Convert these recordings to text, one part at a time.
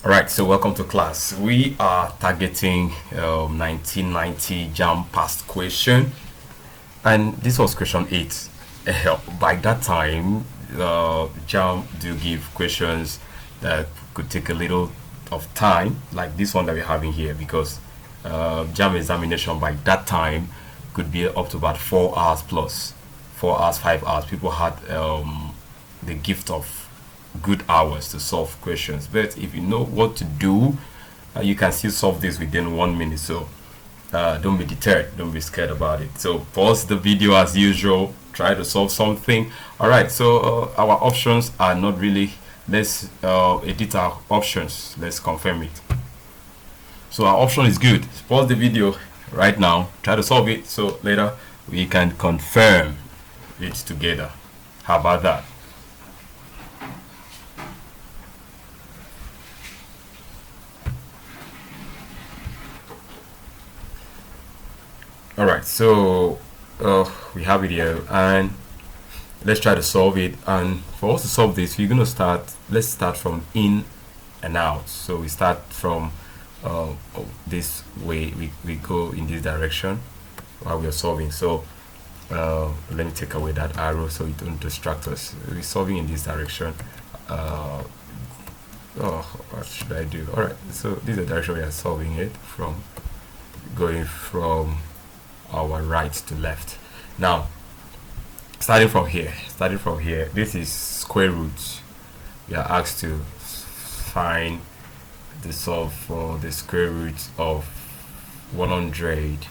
Alright, so welcome to class. We are targeting 1990 Jamb past question, and this was question 8. By that time, Jamb do give questions that could take a little of time, like this one that we're having here, because Jamb examination by that time could be up to about 4 hours plus, 4 hours, 5 hours. People had the gift of good hours to solve questions, but if you know what to do, you can still solve this within 1 minute. So don't be deterred, don't be scared about it. So pause the video as usual, try to solve something. All right, so our options are not really, let's edit our options, let's confirm it. So our option is good. Pause the video right now, try to solve it, so later we can confirm it together. How about that? All right, so we have it here, and let's try to solve it. And for us to solve this, we're going to start, let's start from in and out. So we start from this way, we go in this direction while we are solving. So let me take away that arrow so it don't distract us. We're solving in this direction. Oh, what should I do? All right, so this is the direction we are solving it from, going from our right to left. Now starting from here, this is square root. We are asked to find the solve for the square root of 100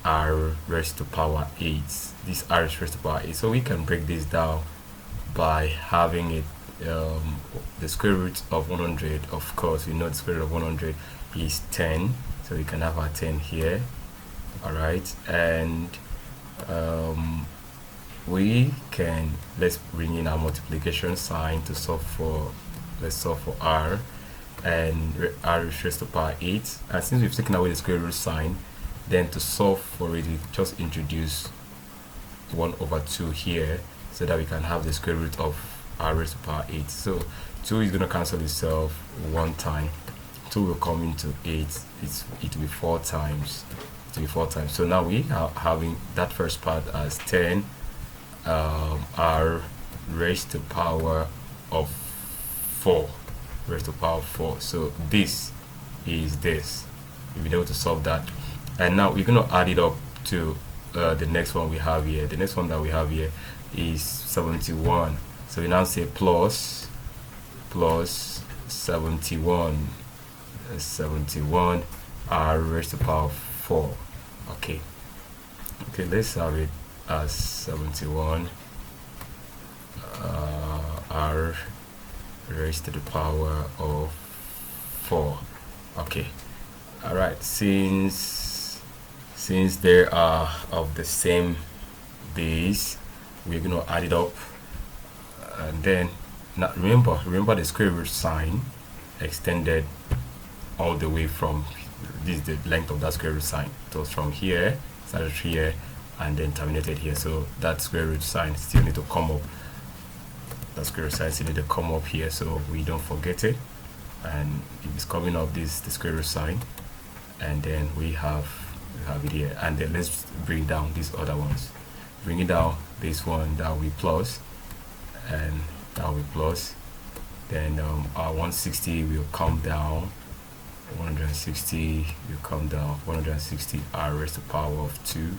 r raised to power 8. This r is raised to power 8, so we can break this down by having it the square root of 100. Of course, we know the square root of 100 is 10, so we can have our 10 here. All right, and we can, let's bring in our multiplication sign to solve for, let's solve for r, and r is raised to power 8. And since we've taken away the square root sign, then to solve for it, we just introduce 1/2 here, so that we can have the square root of r raised to power 8. So 2 is going to cancel itself one time, 2 will come into 8, it will be 4 times. So now we are having that first part as 10 r raised to power of 4, so this is this. We've been able to solve that, and now we're going to add it up to the next one we have here. The next one that we have here is 71, so we now say plus 71 r raised to power 4. Okay, let's have it as 71 r raised to the power of 4. Okay, all right, since they are of the same base, we're going to add it up, and then now remember the square root sign extended all the way from, this is the length of that square root sign. It was from here, started here, and then terminated here. So that square root sign still need to come up. That square root sign still need to come up here, so we don't forget it. And if it's coming up, this the square root sign, and then we have it here. And then let's bring down these other ones. Bring it down. This one that will be plus, and that will be plus. Then our 160 will come down. 160 will come down. 160 r raised to power of 2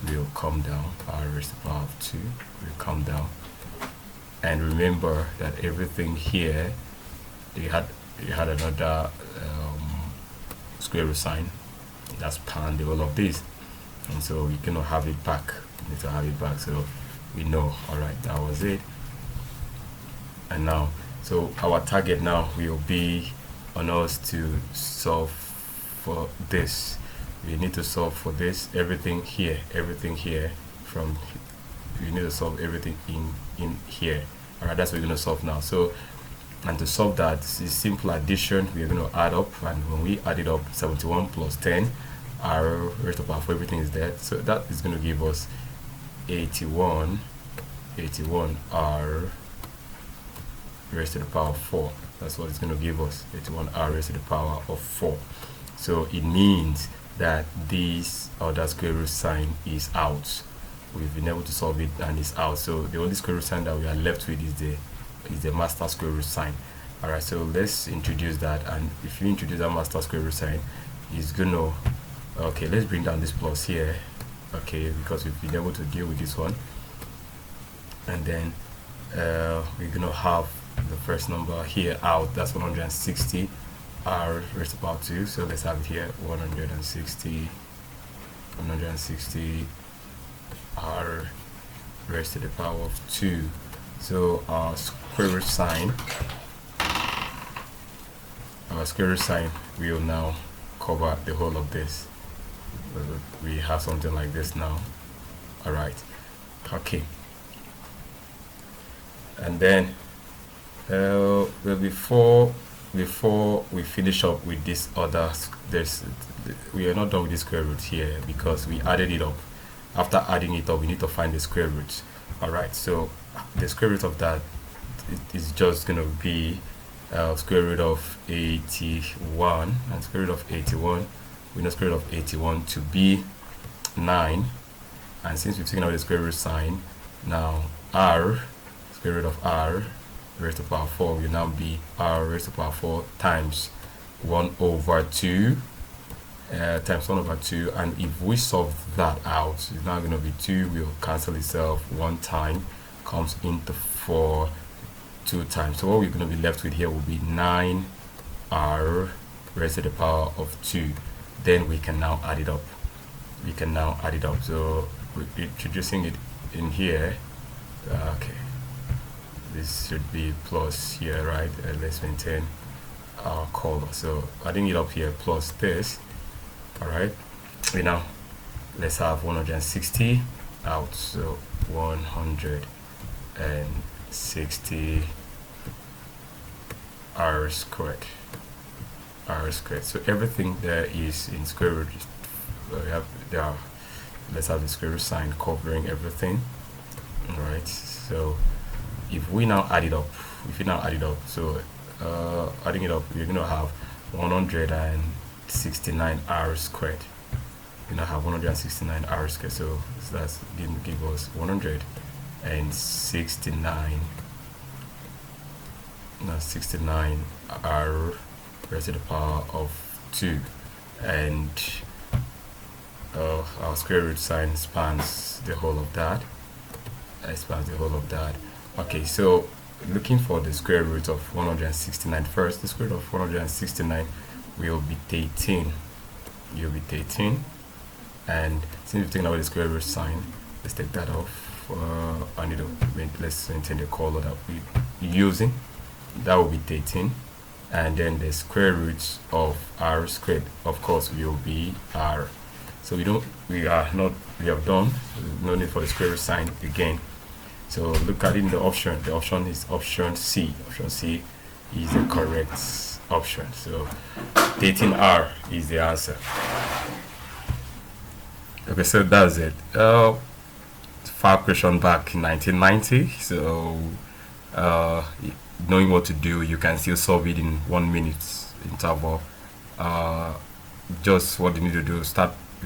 will come down. R raised to power of 2 will come down. And remember that everything here, you had another square root sign that's pan the whole of this, and so we cannot have it back. We need to have it back, so we know. All right, that was it. And now, so our target now will be on us to solve for this. We need to solve for this, everything here from, we need to solve everything in here. All right, that's what we're going to solve now. So, and to solve that, this is simple addition. We're going to add up, and when we add it up, 71 plus 10 r raised to power 4, everything is there, so that is going to give us 81 r raised to the power of 4. That's what it's going to give us, 81r raised to the power of 4. So it means that this other square root sign is out. We've been able to solve it and it's out. So the only square root sign that we are left with is the master square root sign. Alright, so let's introduce that, and if you introduce that master square root sign, it's gonna, okay, let's bring down this plus here, okay, because we've been able to deal with this one. And then we're gonna have the first number here out, that's 160 r raised to the power 2. So let's have it here, 160 r raised to the power of 2. So our square root sign will now cover the whole of this. We have something like this now. Alright, okay. And then well, before we finish up with this other, we are not done with the square root here because we added it up. After adding it up, we need to find the square root. Alright, so the square root of that is just going to be square root of 81, and square root of 81, we know square root of 81 to be 9. And since we've taken out the square root sign, now r, square root of r raised to the power 4 will now be r raised to the power 4 times 1 over 2 times 1 over 2. And if we solve that out, it's now going to be 2 will cancel itself one time, comes into 4 2 times. So what we're going to be left with here will be 9r raised to the power of 2. Then we can now add it up. So we're introducing it in here. Okay, this should be plus here, right? Let's maintain our color. So adding it up here plus this. All right, now let's have 160 out. So 160 r squared. So everything there is in square root. Let's have the square root sign covering everything. All right, so if we now add it up, so adding it up, we're going to have 169 r squared. We now have 169 r squared. So that's going to give us 169 r raised to the power of 2, and our square root sign spans the whole of that. Okay, so looking for the square root of 169 first. The square root of 169 will be 13. And since we've taken away the square root sign, let's take that off. Let's maintain the color that we're using. That will be 13. And then the square root of r squared, of course, will be r. So we have done, no need for the square root sign again. So look at it in the option. The option is option C. Option C is the correct option. So 13r is the answer. Okay, so that's it. File question back in 1990. So knowing what to do, you can still solve it in 1 minute interval. Just what you need to do, we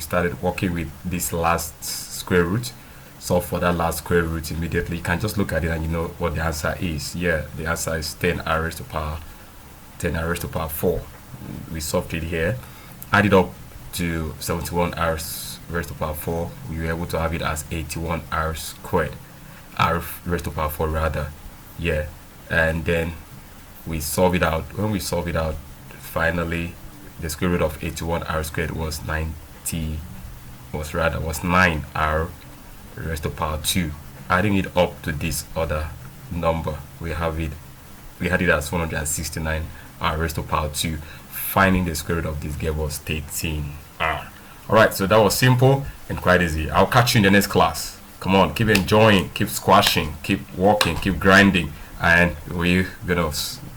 started working with this last square root. Solve for that last square root immediately. You can just look at it and you know what the answer is. Yeah, the answer is 10r raised to the power 4. We solved it here. Add it up to 71r raised to the power 4. We were able to have it as 81r squared, r raised to the power 4 rather. Yeah, and then we solve it out. When we solve it out, finally the square root of 81r squared was 9r raised to the power 2. Adding it up to this other number, we had it as 169r raised to the power 2. Finding the square root of this gave us 13r. Alright, so that was simple and quite easy. I'll catch you in the next class. Come on, keep enjoying, keep squashing, keep working, keep grinding, and we're gonna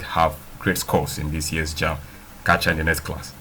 have great scores in this year's Jamb. Catch you in the next class.